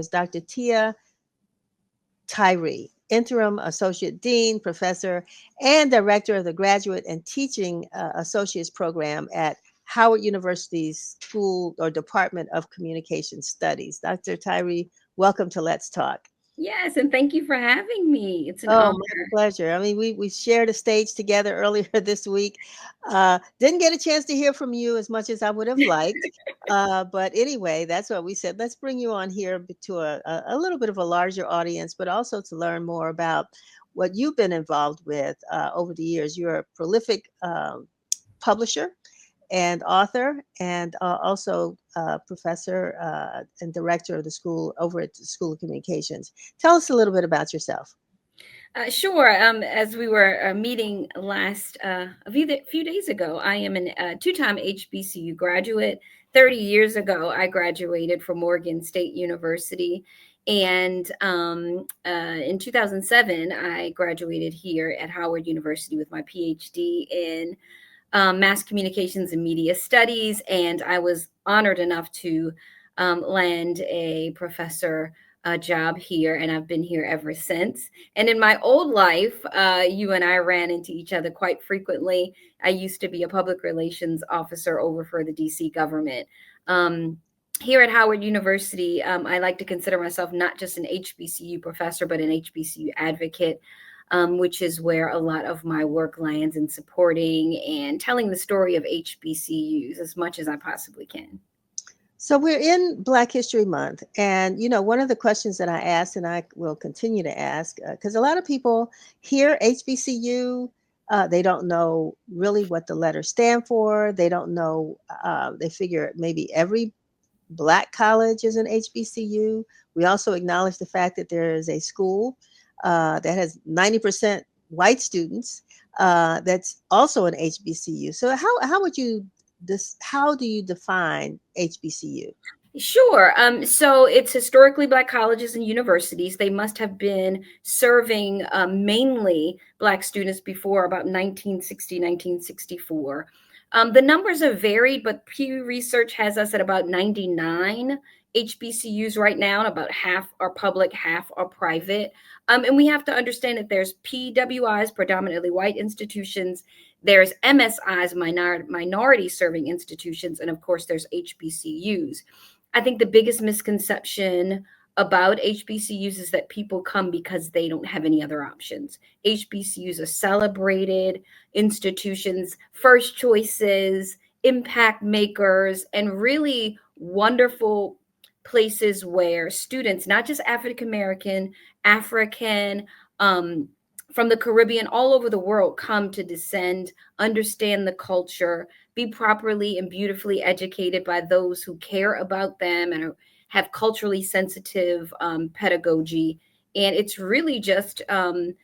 is Dr. Tyreee, Interim Associate Dean, Professor, and Director of the Graduate and Teaching Associates Program at Howard University's School or Department of Communication Studies. Dr. Tyreee, welcome to Let's Talk. Yes, and thank you for having me. It's an Oh, my honor. pleasure. I mean, we shared a stage together earlier this week. Didn't get a chance to hear from you as much as I would have liked. But anyway, that's what we said. Let's bring you on here to a little bit of a larger audience, but also to learn more about what you've been involved with over the years. You're a prolific publisher and author, and also professor and director of the school over at the School of Communications. Tell us a little bit about yourself. Sure. As we were meeting last few days ago, I am a two-time HBCU graduate. 30 years ago, I graduated from Morgan State University. And in 2007, I graduated here at Howard University with my PhD in mass communications and media studies. And I was honored enough to land a professor job here, and I've been here ever since. And in my old life, you and I ran into each other quite frequently. I used to be a public relations officer over for the DC government. Here at Howard University, I like to consider myself not just an HBCU professor, but an HBCU advocate. Which is where a lot of my work lands in supporting and telling the story of HBCUs as much as I possibly can. So we're in Black History Month, and one of the questions that I asked, and I will continue to ask, because a lot of people hear HBCU, they don't know really what the letters stand for. They don't know. They figure maybe every Black college is an HBCU. We also acknowledge the fact that there is a school that has 90% white students that's also an HBCU. So how would you how do you define HBCU? Sure. So it's historically Black colleges and universities. They must have been serving mainly Black students before about 1960, 1964. The numbers have varied, but Pew Research has us at about 99 HBCUs right now, and about half are public, half are private. And we have to understand that there's PWIs, predominantly white institutions, there's MSIs, minority serving institutions, and of course, there's HBCUs. I think the biggest misconception about HBCUs is that people come because they don't have any other options. HBCUs are celebrated institutions, first choices, impact makers, and really wonderful places where students, not just African American, African, from the Caribbean, all over the world, come to descend, understand the culture, be properly and beautifully educated by those who care about them and have culturally sensitive pedagogy. And it's really just an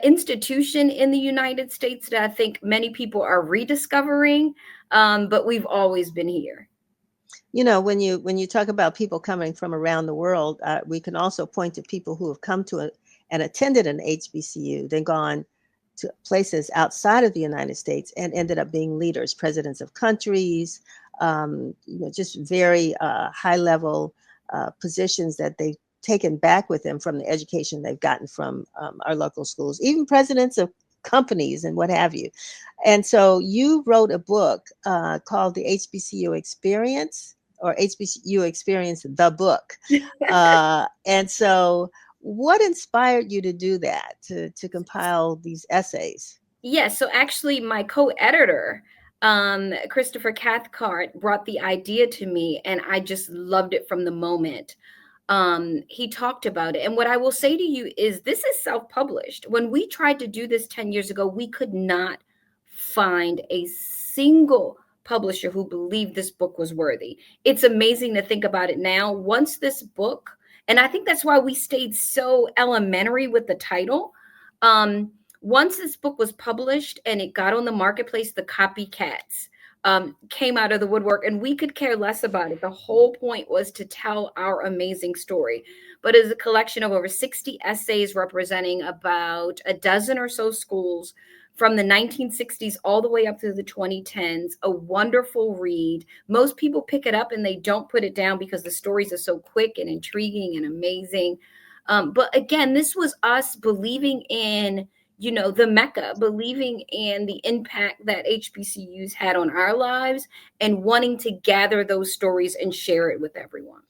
institution in the United States that I think many people are rediscovering, but we've always been here. When you talk about people coming from around the world, we can also point to people who have come to and attended an HBCU, then gone to places outside of the United States and ended up being leaders, presidents of countries, just very high level positions that they've taken back with them from the education they've gotten from our local schools, even presidents of companies and what have you. And so you wrote a book called the HBCU Experience, or HBCU Experience, the book. And so what inspired you to do that, to compile these essays? Yes, so actually, my co-editor, Christopher Cathcart, brought the idea to me, and I just loved it from the moment. He talked about it, and what I will say to you is, this is self-published. When we tried to do this 10 years ago, we could not find a single publisher who believed this book was worthy. It's amazing to think about it now. Once this book, and I think that's why we stayed so elementary with the title. Once this book was published and it got on the marketplace, the copycats came out of the woodwork, and we could care less about it. The whole point was to tell our amazing story. But it's a collection of over 60 essays representing about a dozen or so schools from the 1960s all the way up to the 2010s. A wonderful read. Most people pick it up and they don't put it down because the stories are so quick and intriguing and amazing. But again, this was us believing in, the Mecca, believing in the impact that HBCUs had on our lives and wanting to gather those stories and share it with everyone.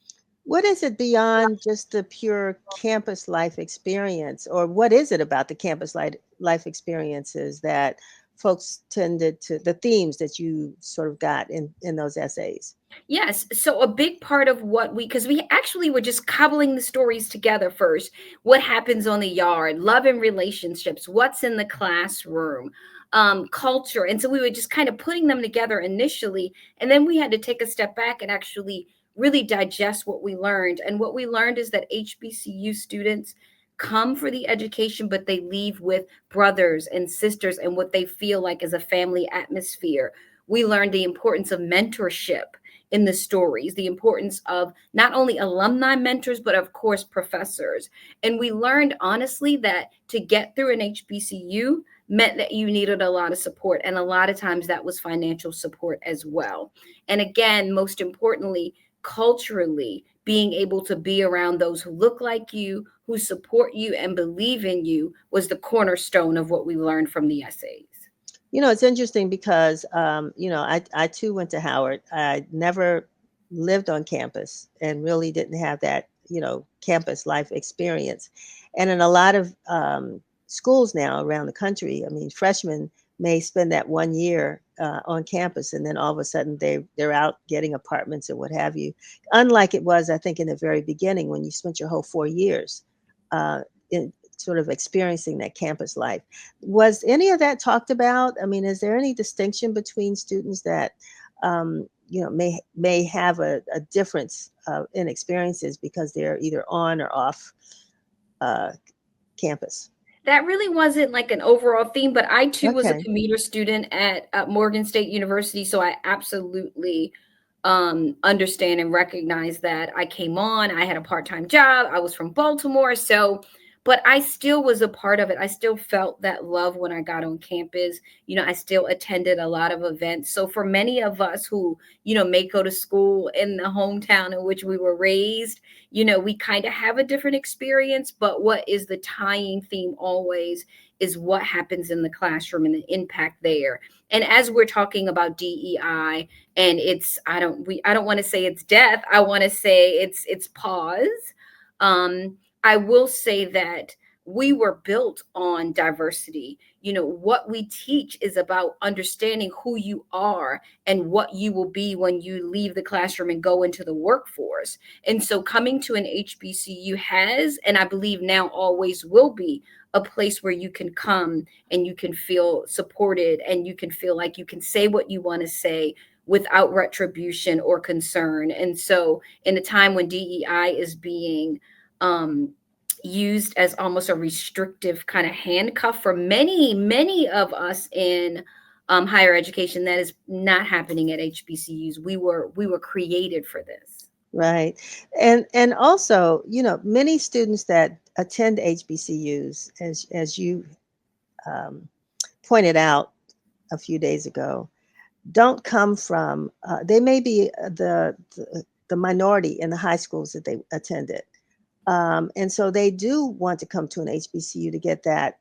What is it beyond just the pure campus life experience, or what is it about the campus life experiences that folks tended to, the themes that you sort of got in those essays? Yes. So a big part of what because we actually were just cobbling the stories together first. What happens on the yard, love and relationships, what's in the classroom, culture. And so we were just kind of putting them together initially. And then we had to take a step back and actually really digest what we learned. And what we learned is that HBCU students come for the education, but they leave with brothers and sisters and what they feel like is a family atmosphere. We learned the importance of mentorship in the stories, the importance of not only alumni mentors, but of course, professors. And we learned honestly that to get through an HBCU meant that you needed a lot of support. And a lot of times that was financial support as well. And again, most importantly, culturally, being able to be around those who look like you, who support you and believe in you was the cornerstone of what we learned from the essays. It's interesting because, I too went to Howard. I never lived on campus and really didn't have that, campus life experience. And in a lot of schools now around the country, I mean, freshmen may spend that 1 year on campus, and then all of a sudden they're out getting apartments and what have you. Unlike it was, I think, in the very beginning when you spent your whole 4 years in sort of experiencing that campus life. Was any of that talked about? I mean, is there any distinction between students that may have a difference in experiences because they're either on or off uh, campus? That really wasn't like an overall theme, but I too was a Okay. commuter student at Morgan State University, so I absolutely understand and recognize that. I came on, I had a part-time job, I was from Baltimore, so but I still was a part of it. I still felt that love when I got on campus. I still attended a lot of events. So for many of us who, may go to school in the hometown in which we were raised, we kind of have a different experience, but what is the tying theme always is what happens in the classroom and the impact there. And as we're talking about DEI, and I don't want to say it's death, I want to say it's pause. I will say that we were built on diversity. What we teach is about understanding who you are and what you will be when you leave the classroom and go into the workforce. And so coming to an HBCU has, and I believe now always will be, a place where you can come and you can feel supported and you can feel like you can say what you want to say without retribution or concern. And so in a time when DEI is being um, used as almost a restrictive kind of handcuff for many, many of us in higher education. That is not happening at HBCUs. We were created for this. Right. And also, many students that attend HBCUs, as you um, pointed out a few days ago, don't come from, they may be the minority in the high schools that they attended. And so they do want to come to an HBCU to get that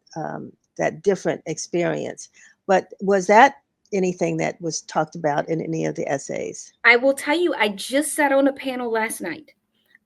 different experience. But was that anything that was talked about in any of the essays? I will tell you, I just sat on a panel last night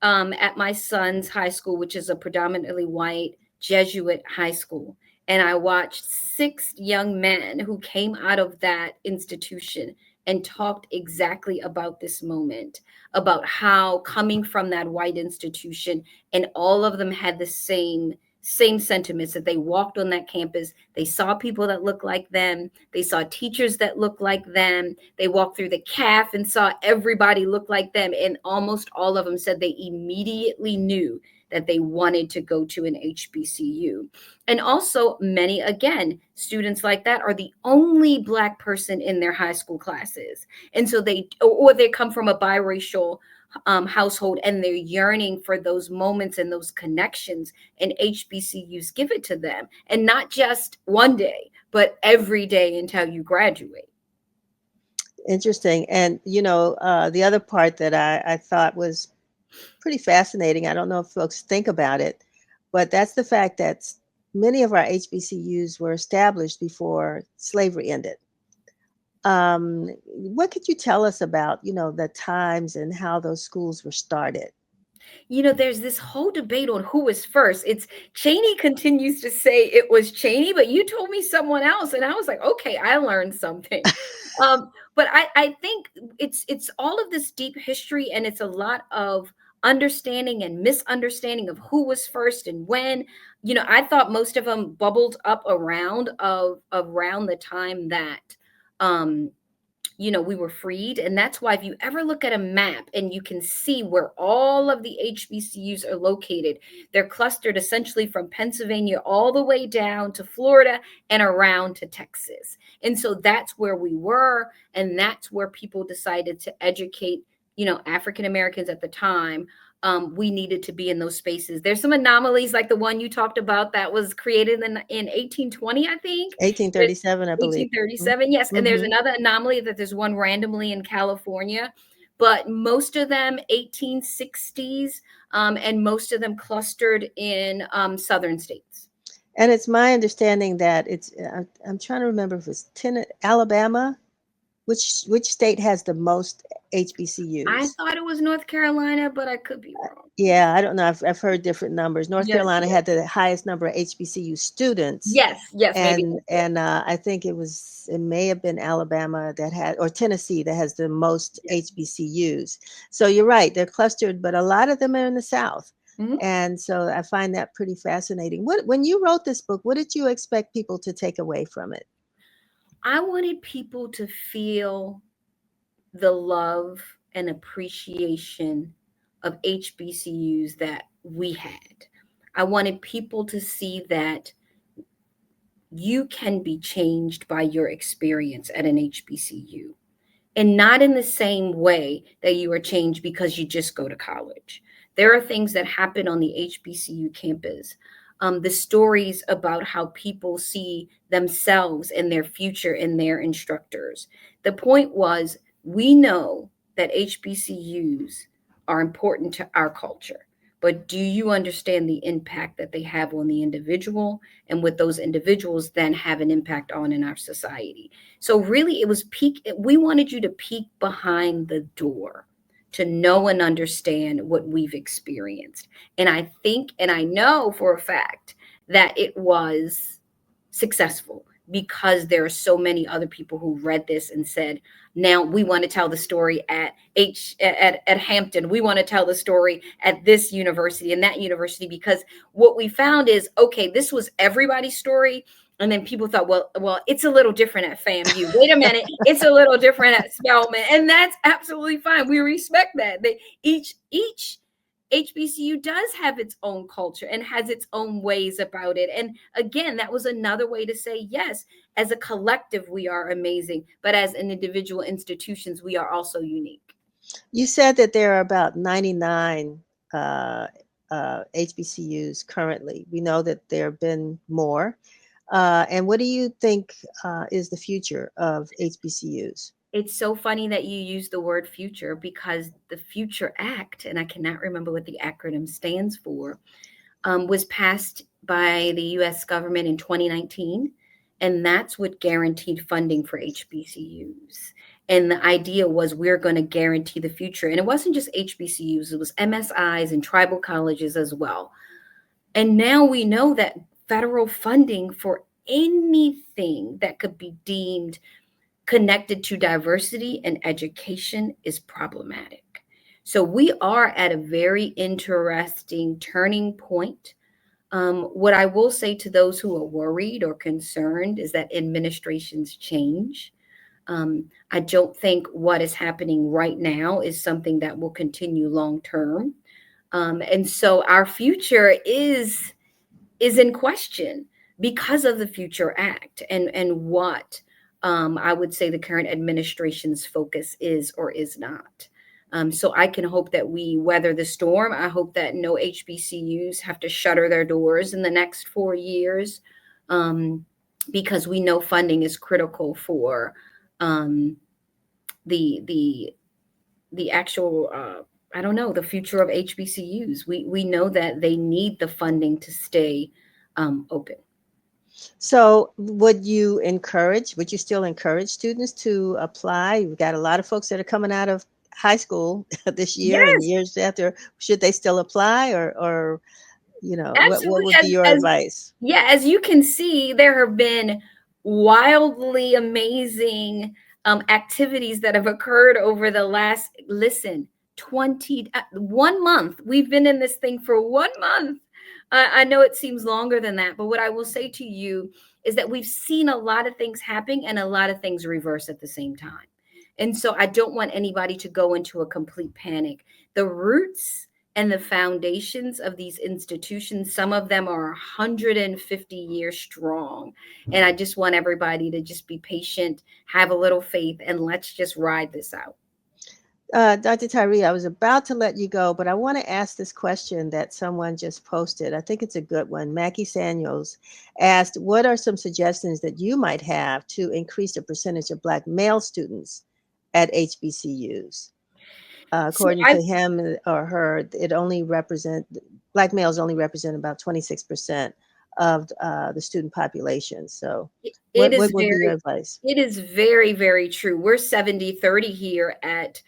at my son's high school, which is a predominantly white Jesuit high school. And I watched 6 young men who came out of that institution and talked exactly about this moment, about how coming from that white institution, and all of them had the same sentiments that they walked on that campus. They saw people that looked like them. They saw teachers that looked like them. They walked through the CAF and saw everybody look like them. And almost all of them said they immediately knew that they wanted to go to an HBCU. And also, many, again, students like that are the only Black person in their high school classes. And so or they come from a biracial household and they're yearning for those moments and those connections, and HBCUs give it to them. And not just one day, but every day until you graduate. Interesting. And the other part that I thought was pretty fascinating. I don't know if folks think about it, but that's the fact that many of our HBCUs were established before slavery ended. What could you tell us about, the times and how those schools were started? There's this whole debate on who was first. It's Cheney continues to say it was Cheney, but you told me someone else, and I was like, okay, I learned something. But I think it's all of this deep history, and it's a lot of understanding and misunderstanding of who was first and when. I thought most of them bubbled up around the time that um we were freed. And that's why if you ever look at a map and you can see where all of the HBCUs are located, they're clustered essentially from Pennsylvania all the way down to Florida and around to Texas. And so that's where we were. And that's where people decided to educate, African Americans at the time. We needed to be in those spaces. There's some anomalies like the one you talked about that was created in 1820, I think. 1837, I believe. 1837, yes. And there's Mm-hmm. another anomaly that there's one randomly in California, but most of them 1860s, and most of them clustered in southern states. And it's my understanding that I'm trying to remember if it's Alabama. Which state has the most I HBCUs? thought it was North Carolina, but I could be wrong. Yeah, I don't know. I've heard different numbers. North Yes, Carolina yes, had the highest number of HBCU students, yes, yes, maybe and that's it. I think it may have been Alabama that had, or Tennessee that has the most Yes. HBCUs. So you're right, they're clustered, but a lot of them are in the South, Mhm. and so I find that pretty fascinating. When you wrote this book, what did you expect people to take away from it? I wanted people to feel the love and appreciation of HBCUs that we had. I wanted people to see that you can be changed by your experience at an HBCU, and not in the same way that you are changed because you just go to college. There are things that happen on the HBCU campus. The stories about how people see themselves and their future in their instructors. The point was, we know that HBCUs are important to our culture, but do you understand the impact that they have on the individual and what those individuals then have an impact on in our society? So really it was we wanted you to peek behind the door to know and understand what we've experienced. And I think and I know for a fact that it was successful because there are so many other people who read this and said, now we want to tell the story at Hampton. We want to tell the story at this university and that university, because what we found is, okay, this was everybody's story. And then people thought, well, it's a little different at FAMU. Wait a minute, it's a little different at Spelman, and that's absolutely fine. We respect that. Each HBCU does have its own culture and has its own ways about it. And again, that was another way to say, yes, as a collective, we are amazing, but as an individual institutions, we are also unique. You said that there are about 99 HBCUs currently. We know that there have been more. And what do you think is the future of HBCUs? It's so funny that you use the word future, because the Future Act, and I cannot remember what the acronym stands for, was passed by the US government in 2019. And that's what guaranteed funding for HBCUs. And the idea was, we're going to guarantee the future. And it wasn't just HBCUs, it was MSIs and tribal colleges as well. And now we know that federal funding for anything that could be deemed connected to diversity and education is problematic. So we are at a very interesting turning point. What I will say to those who are worried or concerned is that administrations change. I don't think what is happening right now is something that will continue long term. And so our future is in question because of the Future Act and what I would say the current administration's focus is or is not. So I can hope that we weather the storm. I hope that no HBCUs have to shutter their doors in the next 4 years. Um, because we know funding is critical for um, the the actual I don't know, the future of HBCUs. We know that they need the funding to stay open. So would you still encourage students to apply? You've got a lot of folks that are coming out of high school this year and Yes, years after. Should they still apply, or what absolutely. would be your As advice? Yeah, as you can see, there have been wildly amazing activities that have occurred over the last, listen, 1 month. We've been in this thing for 1 month. I know it seems longer than that, but what I will say to you is that we've seen a lot of things happen and a lot of things reverse at the same time. And so I don't want anybody to go into a complete panic. The roots and the foundations of these institutions, some of them are 150 years strong. And I just want everybody to just be patient, have a little faith, and let's just ride this out. Dr. Tyreee, I was about to let you go, but I want to ask this question that someone just posted. I think it's a good one. Mackie Samuels asked, what are some suggestions that you might have to increase the percentage of Black male students at HBCUs? So According I to him or her, Black males only represent about 26% of the student population. So it what is would be your very advice? it is very, very true. We're 70-30 here at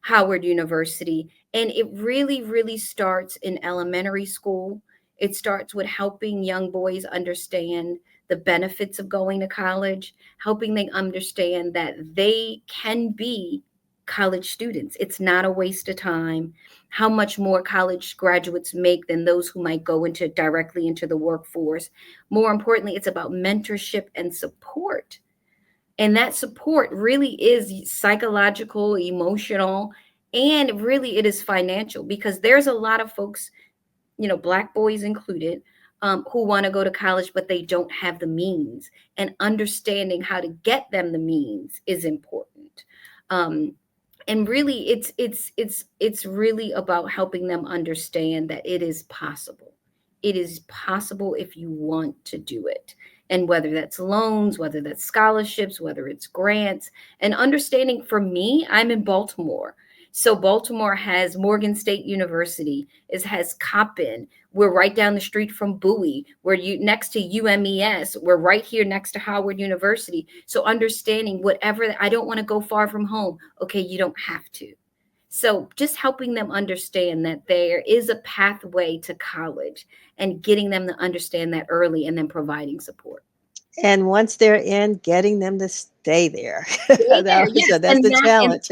Howard University. And it really, really starts in elementary school. It starts with helping young boys understand the benefits of going to college, helping them understand that they can be college students. It's not a waste of time. How much more college graduates make than those who might go into directly into the workforce. More importantly, it's about mentorship and support, and that support really is psychological, emotional, and really it is financial, because there's a lot of folks, Black boys included, who want to go to college, but they don't have the means. And understanding how to get them the means is important. Um, and really, it's really about helping them understand that it is possible. It is possible if you want to do it. And whether that's loans, whether that's scholarships, whether it's grants, and understanding, for me, I'm in Baltimore. So Baltimore has Morgan State University, has Coppin. We're right down the street from Bowie. We're next to UMES. We're right here next to Howard University. So understanding, whatever, I don't want to go far from home. Okay, you don't have to. So just helping them understand that there is a pathway to college and getting them to understand that early, and then providing support. And once they're in, getting them to stay there. Stay there, So yes, that's the and challenge.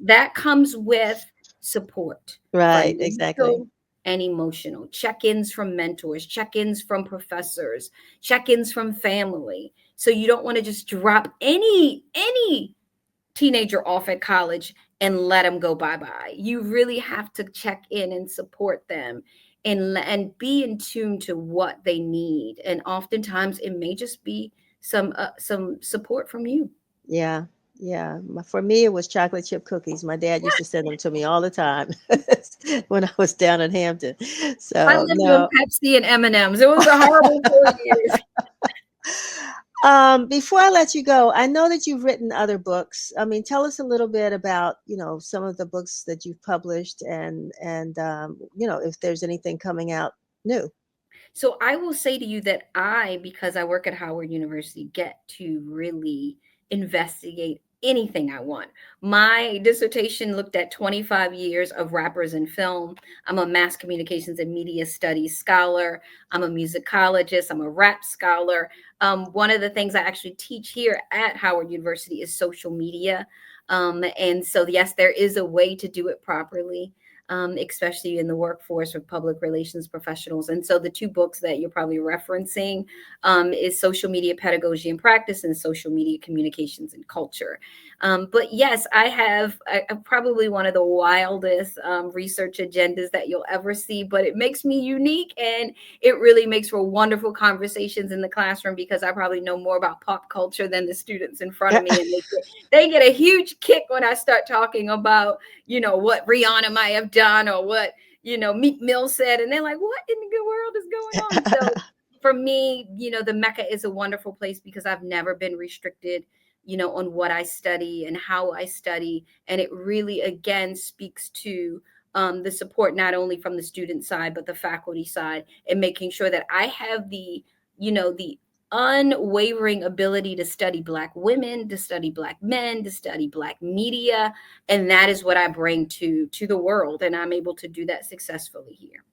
that comes with support, Right, exactly. financial and emotional. Check-ins from mentors, check-ins from professors, check-ins from family. So you don't want to just drop any teenager off at college and let them go bye-bye. You really have to check in and support them, and be in tune to what they need. And oftentimes it may just be some support from you. Yeah. Yeah. For me, it was chocolate chip cookies. My dad used to send them to me all the time when I was down in Hampton. I So, lived on no. Pepsi and M&Ms. It was a horrible 4 years. Before I let you go, I know that you've written other books. I mean, tell us a little bit about, some of the books that you've published, and if there's anything coming out new. So I will say to you that because I work at Howard University, get to really investigate anything I want. My dissertation looked at 25 years of rappers in film. I'm a mass communications and media studies scholar. I'm a musicologist. I'm a rap scholar. One of the things I actually teach here at Howard University is social media. And so, yes, there is a way to do it properly, especially in the workforce with public relations professionals. And so the two books that you're probably referencing is Social Media Pedagogy and Practice and Social Media Communications and Culture. But yes, I have probably one of the wildest research agendas that you'll ever see, but it makes me unique, and it really makes for wonderful conversations in the classroom, because I probably know more about pop culture than the students in front of me. And they get a huge kick when I start talking about, what Rihanna might have done, or what, Meek Mill said. And they're like, what in the good world is going on? So for me, the Mecca is a wonderful place because I've never been restricted, on what I study and how I study. And it really, again, speaks to the support, not only from the student side, but the faculty side, and making sure that I have the unwavering ability to study Black women, to study Black men, to study Black media. And that is what I bring to the world. And I'm able to do that successfully here.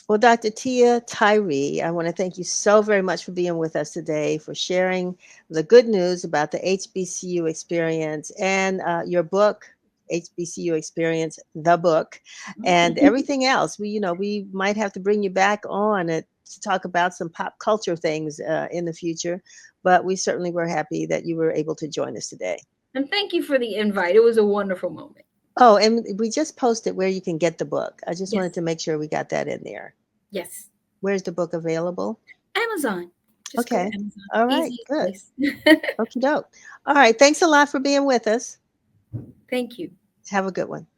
Well, Dr. Tia Tyreee, I want to thank you so very much for being with us today, for sharing the good news about the HBCU experience and your book, HBCU Experience, the book, and everything else. We might have to bring you back on it to talk about some pop culture things in the future, but we certainly were happy that you were able to join us today. And thank you for the invite. It was a wonderful moment. Oh, and we just posted where you can get the book. I just wanted Yes. to make sure we got that in there. Yes. Where's the book available? Amazon. Just go to Okay. Amazon. All right. Easiest Good. place. Okie doke. All right. Thanks a lot for being with us. Thank you. Have a good one.